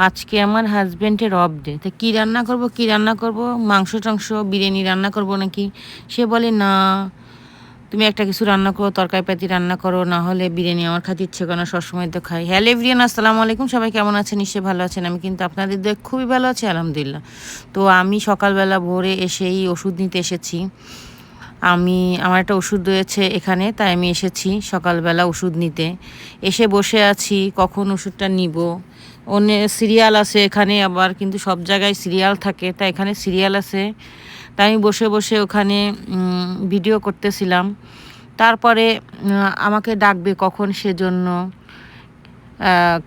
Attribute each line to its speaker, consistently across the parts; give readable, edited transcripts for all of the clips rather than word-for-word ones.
Speaker 1: আজকে আমার হাজব্যান্ডের অফ ডে, তো কী রান্না করব, মাংস টাংস বিরিয়ানি রান্না করব নাকি। সে বলে না, তুমি একটা কিছু রান্না করো, তরকারি পাতি রান্না করো, না হলে বিরিয়ানি আমার খেতে ইচ্ছে করে না, সবসময় তো খাই। হ্যালো এভরিওয়ান, আসসালামু আলাইকুম। সবাই কেমন আছেন? নিশ্চয়ই ভালো আছেন। আমি কিন্তু আপনাদের দিয়ে খুবই ভালো আছি, আলহামদুলিল্লাহ। তো আমি সকালবেলা ভোরে এসেই ওষুধ নিতে এসেছি। আমার একটা ওষুধ রয়েছে এখানে, তাই আমি এসেছি সকালবেলা ওষুধ নিতে। এসে বসে আছি কখন ওষুধটা নিব। অন্য সিরিয়াল আছে এখানে, আবার কিন্তু সব জায়গায় সিরিয়াল থাকে, তাই এখানে সিরিয়াল আছে। তাই আমি বসে বসে ওখানে ভিডিও করতেছিলাম। তারপরে আমাকে ডাকবে কখন, সেজন্য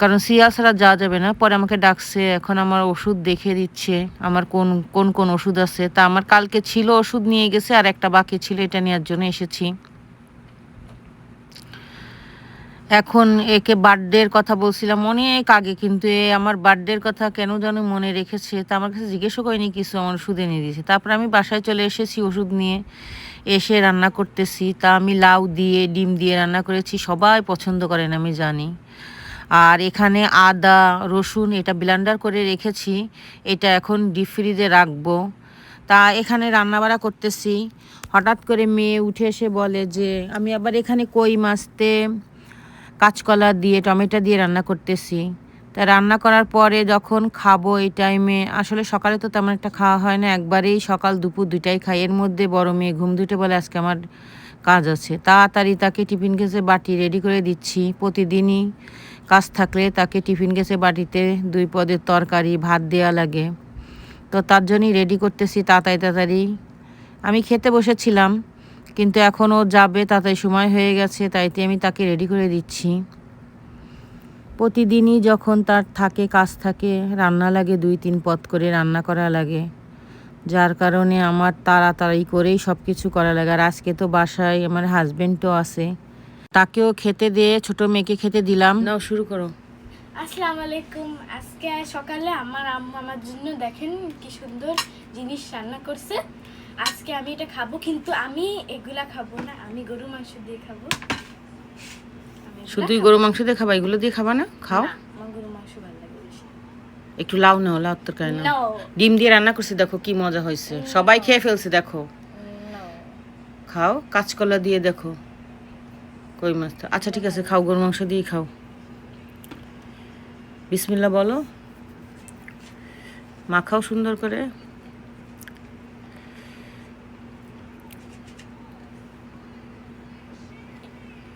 Speaker 1: কারণ সিরিয়াল ছাড়া যাওয়া যাবে না। পরে আমাকে ডাকছে, এখন আমার ওষুধ দেখে দিচ্ছে আমার কোন কোন কোন ওষুধ আছে। তা আমার কালকে ছিল, ওষুধ নিয়ে গেছে, আর একটা বাকি ছিল, এটা নেওয়ার জন্য এসেছি। এখন একে বার্থডের কথা বলছিলাম অনেক আগে, কিন্তু আমার বার্থডের কথা কেন যেন মনে রেখেছে, তা আমার কাছে জিজ্ঞেসও করেনি কিছু, আমার ওষুধ এনে দিয়েছে। তারপর আমি বাসায় চলে এসেছি ওষুধ নিয়ে, এসে রান্না করতেছি। তা আমি লাউ দিয়ে ডিম দিয়ে রান্না করেছি, সবাই পছন্দ করেন আমি জানি। আর এখানে আদা রসুন এটা ব্লেন্ডার করে রেখেছি, এটা এখন ডিপ ফ্রিজে রাখবো। তা এখানে রান্নাবাড়া করতেছি, হঠাৎ করে মেয়ে উঠে এসে বলে যে আমি আবার এখানে কই মাছতে কাঁচকলা দিয়ে টমেটো দিয়ে রান্না করতেছি। তা রান্না করার পরে যখন খাবো এই টাইমে, আসলে সকালে তো তেমন একটা খাওয়া হয় না, একবারেই সকাল দুপুর দুইটাই খাই। এর মধ্যে বড় মেয়ে ঘুম ধুতে বলে আজকে আমার কাজ আছে, তাড়াতাড়ি তাকে টিফিন কেসে বাটি রেডি করে দিচ্ছি। প্রতিদিনই কাজ থাকলে তাকে টিফিন কেসে বাটিতে 2 পদের তরকারি ভাত দেওয়া লাগে, তো তার জন্যই রেডি করতেছি তাড়াতাড়ি তাড়াতাড়ি। আমি খেতে বসেছিলাম, কিন্তু এখন ও যাবে, তাড়াতাড়ি সময় হয়ে গেছে, তাইতে আমি তাকে রেডি করে দিচ্ছি। প্রতিদিনই যখন তার থাকে কাজ থাকে, রান্না লাগে 2-3 পদ করে রান্না করা লাগে, যার কারণে আমার তাড়াতাড়ি করেই সব কিছু করা লাগে। আর আজকে তো বাসায় আমার হাজবেন্ডও আছে, তাকেও খেতে দিয়ে ছোট মেয়েকে খেতে দিলাম। নাও শুরু করো।
Speaker 2: আসসালামু আলাইকুম। আজকে সকালে আমার আম্মু আমার জন্য দেখেন কি সুন্দর জিনিস রান্না করছে। আজকে আমি এটা খাবো, কিন্তু আমি এগুলা খাবো না, আমি গরু মাংস দিয়ে খাবো।
Speaker 1: শুধুই গরু মাংস দিয়ে খাবা, এগুলো দিয়ে খাবা না? খাও,
Speaker 2: আমার গরু মাংস ভালো লাগে বেশি।
Speaker 1: একটু লাউ নাও, লাউ তরকারি নাও। ডিম দিয়ে রান্না করছি, দেখো কি মজা হয়েছে, সবাই খেয়ে ফেলছে দেখো। খাও, কাঁচকলা দিয়ে দেখো, কই মাছ। আচ্ছা ঠিক আছে, খাও, গরু মাংস দিয়ে খাও। বিসমিল্লাহ বলো, মাখাও সুন্দর করে।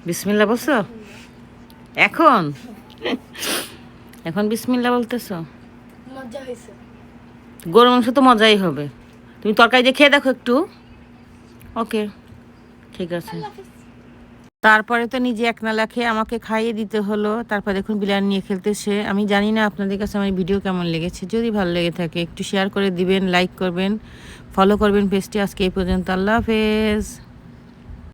Speaker 1: বিসমিল্লাহ বলছো এখন? এখন বিসমিল্লাহ বলতেছো?
Speaker 2: মজা হয়েছে।
Speaker 1: গরু মাংস তো মজাই হবে, তুমি তরকারি দিয়ে খেয়ে দেখো একটু। ওকে, ঠিক আছে। তারপরে তো নিজে একনালা খেয়ে আমাকে খাইয়ে দিতে হলো। তারপর দেখুন বিলান নিয়ে খেলতেছে। আমি জানি না আপনাদের কাছে আমার ভিডিও কেমন লেগেছে, যদি ভালো লেগে থাকে একটু শেয়ার করে দিবেন, লাইক করবেন, ফলো করবেন পেজটি। আজকে এই পর্যন্ত, আল্লাহ হাফেজ।